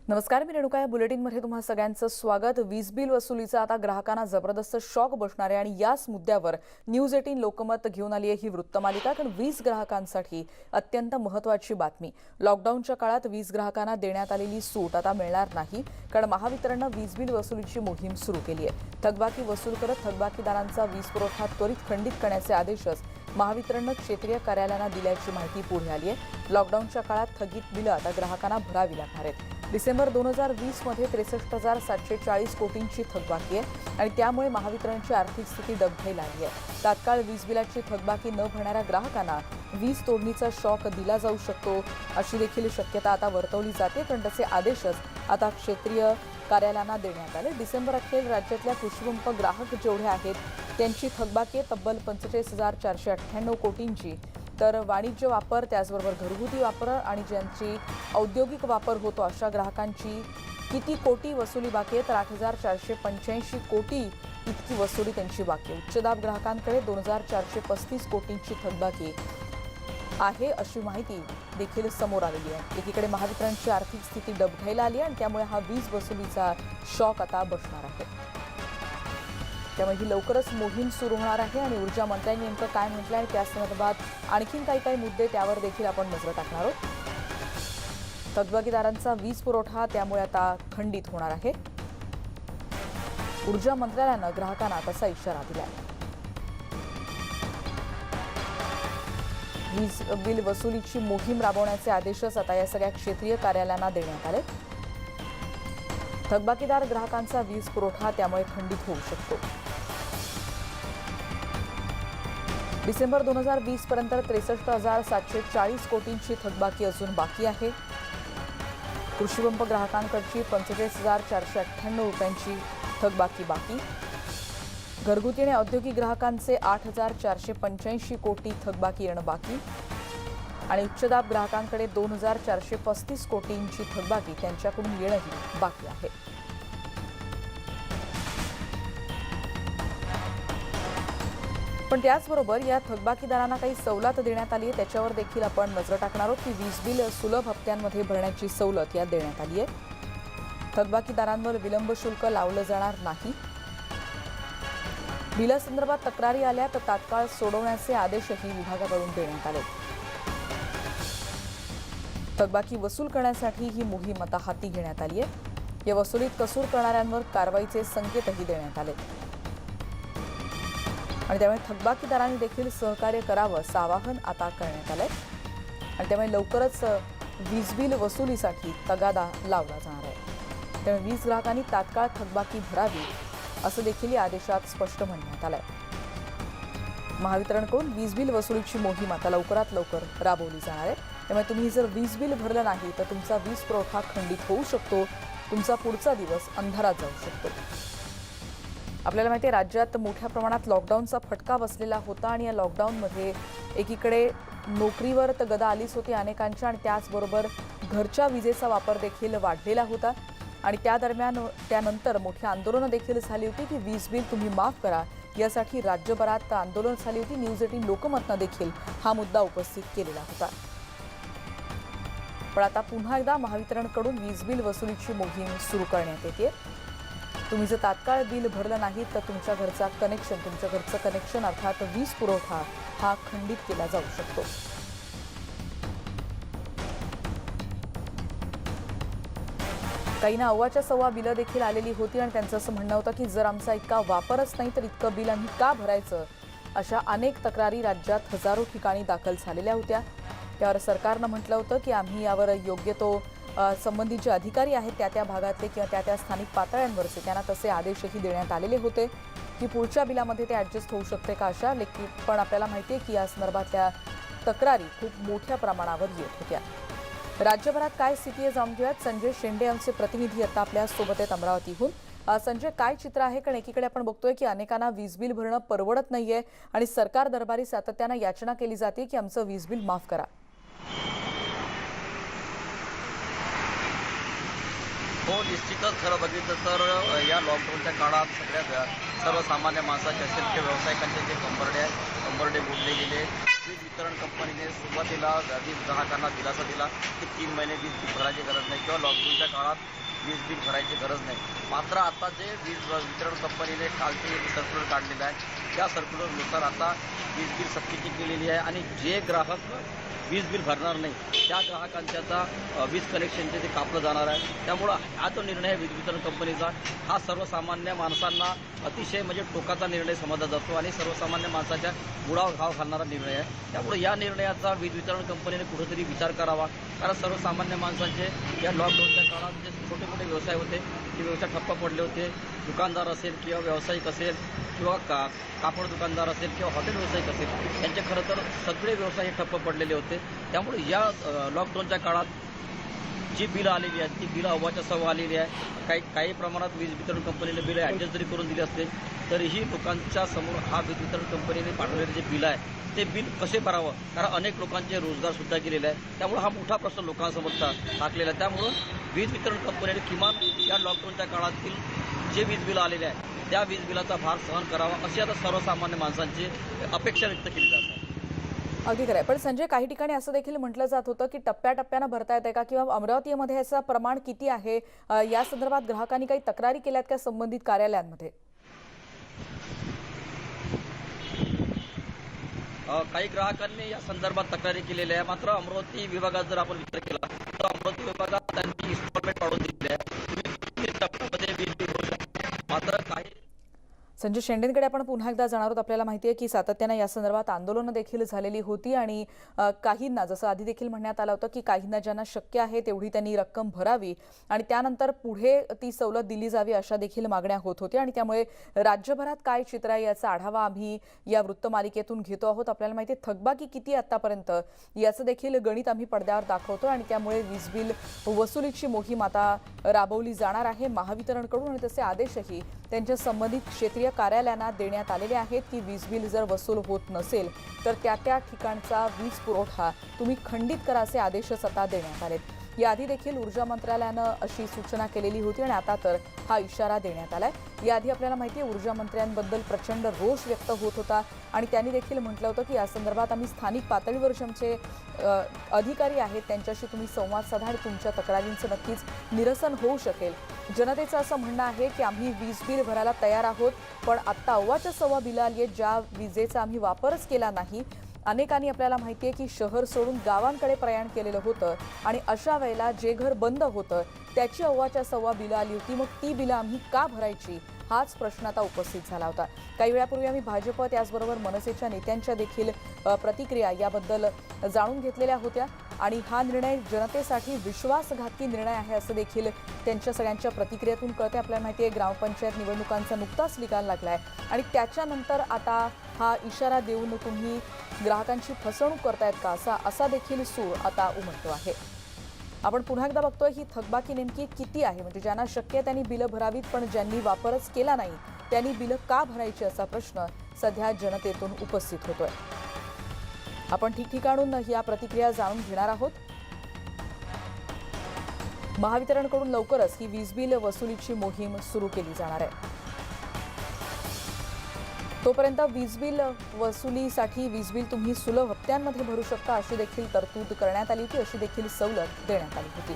नमस्कार, मी रेणुका. या बुलेटिनमध्ये तुम्हा सगळ्यांचं स्वागत. वीज बिल वसुलीचा आता ग्राहकांना जबरदस्त शॉक बसणार आहे आणि याच मुद्द्यावर न्यूज 18 लोकमत घेऊन आली आहे ही वृत्तमालिका. कारण वीज ग्राहकांसाठी अत्यंत महत्त्वाची बातमी. लॉकडाऊनच्या काळात वीज ग्राहकांना देण्यात आलेली सूट आता मिळणार नाही, कारण महावितरणनं वीज बिल वसुलीची मोहीम सुरू केली आहे. थकबाकी वसूल करत थकबाकीदारांचा वीज पुरवठा त्वरित खंडित करण्याचे आदेशच महावितरणनं क्षेत्रीय कार्यालयांना दिल्याची माहिती पुढे आली आहे. लॉकडाऊनच्या काळात थकीत बिलं आता ग्राहकांना भरावी लागणार आहेत. डिसेंबर 2020 मध्ये 63,740 कोटींची थकबाकी आहे आणि त्यामुळे महावितरणची आर्थिक स्थिती डबघाईला आली आहे. तात्काळ वीज बिलाची थकबाकी न भरणाऱ्या ग्राहकांना वीज तोडणीचा शॉक दिला जाऊ शकतो, अशी देखील शक्यता आता वर्तवली जाते. कारण त्याचे आदेशच आता क्षेत्रीय कार्यालयांना देण्यात आले. डिसेंबर अखेर राज्यातल्या कृषीपंप ग्राहक जेवढे आहेत त्यांची थकबाकी तब्बल 45,498 कोटींची, तर वाणिज्य वापर त्याचबरोबर घरगुती वापर आणि ज्यांची औद्योगिक वापर होतो अशा ग्राहकांची किती कोटी वसुली बाकी आहे, तर 8,485 कोटी इतकी वसुली त्यांची बाकी आहे. उच्चदाब ग्राहकांकडे 2,435 कोटींची थकबाकी आहे, अशी माहिती देखील समोर आलेली आहे. एकीकडे महावितरणची आर्थिक स्थिती डबघाईला आली आणि त्यामुळे हा वीज वसुलीचा शॉक आता बसणार आहे. त्यामुळे ही लवकरच मोहीम सुरू होणार आहे आणि ऊर्जा मंत्र्यांनी नेमकं काय म्हटलं आहे त्या संदर्भात आणखीन काही मुद्दे त्यावर देखील आपण नजर टाकणार आहोत. थकबाकीदारांचा वीज पुरवठा त्यामुळे आता खंडित होणार आहे. ऊर्जा मंत्रालयानं ग्राहकांना तसा इशारा दिलाय. वीज बिल वसुलीची मोहीम राबवण्याचे आदेशच आता या सगळ्या क्षेत्रीय कार्यालयांना देण्यात आले. थकबाकीदार ग्राहकांचा वीज पुरवठा त्यामुळे खंडित होऊ शकतो. डिसेंबर 2020 पर्यंत 63,740 कोटींची थकबाकी अजून बाकी आहे. कृषीपंप ग्राहकांकडची 45,498 रुपयांची थकबाकी बाकी. घरगुती आणि औद्योगिक ग्राहकांचे 8,485 कोटी थकबाकी येणं बाकी आणि उच्चदाब ग्राहकांकडे 2,435 कोटींची थकबाकी त्यांच्याकडून येणंही बाकी आहे. पण त्याचबरोबर या थकबाकीदारांना काही सवलत देण्यात आली आहे, त्याच्यावर देखील आपण नजर टाकणार आहोत की वीज बिल सुलभ हप्त्यांमध्ये भरण्याची सवलत यात देण्यात आली आहे. थकबाकीदारांवर विलंब शुल्क लावलं जाणार नाही. बिलासंदर्भात तक्रारी आल्या तर तात्काळ सोडवण्याचे आदेशही विभागाकडून देण्यात आले. थकबाकी वसूल करण्यासाठी ही मोहीम आता हाती घेण्यात आली आहे. या वसुलीत कसूर करणाऱ्यांवर कारवाईचे संकेतही देण्यात आले आणि त्यामुळे थकबाकीदारांनी देखील सहकार्य करावं असं आवाहन आता करण्यात आलंय आणि त्यामुळे लवकरच वीज बिल वसुलीसाठी तगादा लावला जाणार आहे. त्यामुळे वीज ग्राहकांनी तात्काळ थकबाकी भरावी असं देखील या आदेशात स्पष्ट म्हणण्यात आलंय. महावितरणकडून वीज बिल वसुलीची मोहीम आता लवकरात लवकर राबवली जाणार आहे. त्यामुळे तुम्ही जर वीज बिल भरलं नाही तर तुमचा वीज पुरवठा खंडित होऊ शकतो, तुमचा पुढचा दिवस अंधारात जाऊ शकतो. आपल्याला माहिती आहे राज्यात मोठ्या प्रमाणात लॉकडाऊनचा फटका बसलेला होता आणि या लॉकडाऊनमध्ये एकीकडे नोकरीवर तर गदा आलीच होती अनेकांच्या आणि त्याचबरोबर घरच्या विजेचा वापर देखील वाढलेला होता आणि त्यानंतर मोठी आंदोलनं देखील झाली होती की वीज बिल तुम्ही माफ करा, यासाठी राज्यभरात आंदोलन झाली होती. न्यूज 18 लोकमतनं देखील हा मुद्दा उपस्थित केलेला होता. पण आता पुन्हा एकदा महावितरणकडून वीज बिल वसुलीची मोहीम सुरू करण्यात येते. तुम्ही जर तात्काळ बिल भरलं नाही तर तुमच्या घरचं कनेक्शन अर्थात वीज पुरवठा हा खंडित केला जाऊ शकतो. काहींना अव्वाच्या सव्वा बिलं देखील आलेली होती आणि त्यांचं असं म्हणणं होतं की जर आमचा इतका वापरच नाही तर इतकं बिल आम्ही का भरायचं, अशा अनेक तक्रारी राज्यात हजारो ठिकाणी दाखल झालेल्या होत्या. त्यावर सरकारनं म्हटलं होतं की आम्ही यावर योग्य तो संबंधित जे अधिकारी आहेत त्या भागातले किंवा त्या स्थानिक पातळ्यांवरचे त्यांना तसे आदेशही देण्यात आलेले होते की पुढच्या बिलामध्ये ते ॲडजस्ट होऊ शकते का अशा. पण आपल्याला माहिती आहे की या संदर्भातल्या तक्रारी खूप मोठ्या प्रमाणावर येत होत्या. राज्यभरात काय स्थिती आहे जाणून घेऊयात. संजय शेंडे आमचे प्रतिनिधी आता आपल्या सोबत आहेत अमरावतीहून. संजय, काय चित्र आहे? कारण एकीकडे आपण बघतोय की अनेकांना वीज बिल भरणं परवडत नाहीये आणि सरकार दरबारी सातत्यानं याचना केली जाते की आमचं वीज बिल माफ करा. हो हो, निश्चितच खरं बघितलं तर या लॉकडाऊनच्या काळात सर्वसामान्य माणसाचे असेल किंवा व्यावसायिकांचे जे कंबरडे मोडले गेले. वीज वितरण कंपनीने सुरुवातीला वीज ग्राहकांना दिलासा दिला की 3 महिने वीज बिल भरायची गरज नाही किंवा लॉकडाऊनच्या काळात वीज बिल भरायची गरज नाही. मात्र आता जे वीज वितरण कंपनीने कालचे सर्क्युलर काढलेलं आहे त्या सर्क्युलरनुसार आता वीज बिल सक्तीची केलेली आहे आणि जे ग्राहक वीज बिल भरणार नाही त्या ग्राहकांच्या वीज कनेक्शनचे ते कापलं जाणार आहे. त्यामुळं हा जो निर्णय आहे वीज वितरण कंपनीचा हा सर्वसामान्य माणसांना अतिशय म्हणजे टोकाचा निर्णय समजला जातो आणि सर्वसामान्य माणसाच्या मुळावर घाव घालणारा निर्णय आहे. त्यामुळे या निर्णयाचा वीज वितरण कंपनीने कुठेतरी विचार करावा, कारण सर्वसामान्य माणसांचे या लॉकडाऊनच्या काळात जे छोटे मोठे व्यवसाय होते ते व्यवसाय ठप्प पडले होते. दुकानदार असेल किंवा व्यावसायिक असेल किंवा कापड दुकानदार असेल किंवा हॉटेल व्यावसायिक असेल यांचे खरं तर सगळे व्यवसाय हे ठप्प पडलेले होते. त्यामुळे या लॉकडाऊनच्या काळात जी बिलं आलेली आहेत ती बिलं अव्वाच्या सव्वा आलेली आहे. काही प्रमाणात वीज वितरण कंपनीने बिलं ॲडजस्ट जरी करून दिली असते तरीही लोकांच्या समोर हा वीज वितरण कंपनीने पाठवलेले जे बिल आहे ते बिल कसे भरावं, कारण अनेक लोकांचे रोजगारसुद्धा गेलेले आहे. त्यामुळे हा मोठा प्रश्न लोकांसमोर टाकलेला आहे. त्यामुळं वीज वितरण कंपनीने किमान या लॉकडाऊनच्या काळातील जे वीज बिल आलेले आहे त्या वीज बिलाचा भार सहन करावा अशी आता सर्वसामान्य माणसांची अपेक्षा व्यक्त केली जात आहे. अगदी खरं आहे. पण संजय, काही ठिकाणी असं देखील म्हटलं जात होतं की टप्प्याटप्प्यानं भरता येते का, किंवा अमरावतीमध्ये याचं प्रमाण किती आहे, या संदर्भात ग्राहकांनी काही तक्रारी केल्यात का संबंधित कार्यालयांमध्ये? काही ग्राहकांनी या संदर्भात तक्रारी केलेल्या आहे. मात्र अमरावती विभागात जर आपण विचार केला तर अमरावती विभागात त्यांनी इन्स्टॉलमेंट वाढवून दिली आहे. तुम्ही टप्प्यामध्ये वीज बिल भरू शकता. मात्र काही संजय शेंडेंकडे आपण पुन्हा एकदा जाणार आहोत. आपल्याला माहिती आहे की सातत्याने या संदर्भात आंदोलनं देखील झालेली होती आणि काहींना, जसं आधी देखील म्हणण्यात आलं होतं की काहींना ज्यांना शक्य आहे तेवढी त्यांनी रक्कम भरावी आणि त्यानंतर पुढे ती सवलत दिली जावी अशा देखील मागण्या होत होत्या. आणि त्यामुळे राज्यभरात काय चित्र आहे याचा आढावा आम्ही या वृत्तमालिकेतून घेतो आहोत. आपल्याला माहिती आहे थकबाकी किती आतापर्यंत याचं देखील गणित आम्ही पडद्यावर दाखवतो आणि त्यामुळे वीज बिल वसुलीची मोहीम आता राबवली जाणार आहे महावितरणकडून आणि तसे आदेशही त्यांच्या संबंधित क्षेत्रीय कार्यालयांना देण्यात आलेले आहेत की वीज बिल जर वसूल होत नसेल तर त्या ठिकाणचा वीज पुरवठा तुम्ही खंडित करा असे आदेशच आता देण्यात आलेत. याआधी देखील ऊर्जा मंत्रालयानं अशी सूचना केलेली होती आणि आता तर हा इशारा देण्यात आलाय. याआधी आपल्याला माहिती आहे ऊर्जा मंत्र्यांबद्दल प्रचंड रोष व्यक्त होत होता आणि त्यांनी देखील म्हटलं होतं की या संदर्भात आम्ही स्थानिक पातळीवर आमचे अधिकारी आहेत त्यांच्याशी तुम्ही संवाद साधा आणि तुमच्या तक्रारींचं नक्कीच निरसन होऊ शकेल. जनतेचं असं म्हणणं आहे की आम्ही वीज बिल भरायला तयार आहोत, पण आत्ता अव्वाच्या सव्वा बिलं आली आहेत ज्या विजेचा आम्ही वापरच केला नाही. अनेकांनी आपल्याला माहिती आहे की शहर सोडून गावांकडे प्रयाण केलेलं होतं आणि अशा वेळेला जे घर बंद होतं त्याची अव्वाच्या सव्वा बिलं आली होती. मग ती बिलं आम्ही का भरायची हाच प्रश्न आता उपस्थित झाला होता. काही वेळापूर्वी आम्ही भाजप त्याचबरोबर मनसेच्या नेत्यांच्या देखील प्रतिक्रिया याबद्दल जाणून घेतलेल्या होत्या आणि हा निर्णय जनतेसाठी विश्वासघाती निर्णय आहे असं देखील त्यांच्या सगळ्यांच्या प्रतिक्रियेतून कळते. आपल्याला माहिती आहे ग्रामपंचायत निवडणुकांचा नुकताच निकाल लागलाय आणि त्याच्यानंतर आता हा इशारा देऊन तुम्ही ग्राहकांची फसवणूक करतायत का असा देखील सूर आता उमटतो आहे. आपण पुन्हा एकदा बघतोय ही थकबाकी नेमकी किती आहे, म्हणजे ज्यांना शक्य त्यांनी बिलं भरावीत पण ज्यांनी वापरच केला नाही त्यांनी बिलं का भरायची असा प्रश्न सध्या जनतेतून उपस्थित होतोय. आपण ठिकठिकाणून या प्रतिक्रिया जाणून घेणार आहोत. महावितरणकडून लवकरच ही वीज बिल वसुलीची मोहीम सुरू केली जाणार आहे. तोपर्यंत वीज बिल वसुलीसाठी वीज बिल तुम्ही सुलभ हप्त्यांमध्ये भरू शकता अशी देखील तरतूद करण्यात आली होती, अशी देखील सवलत देण्यात आली होती.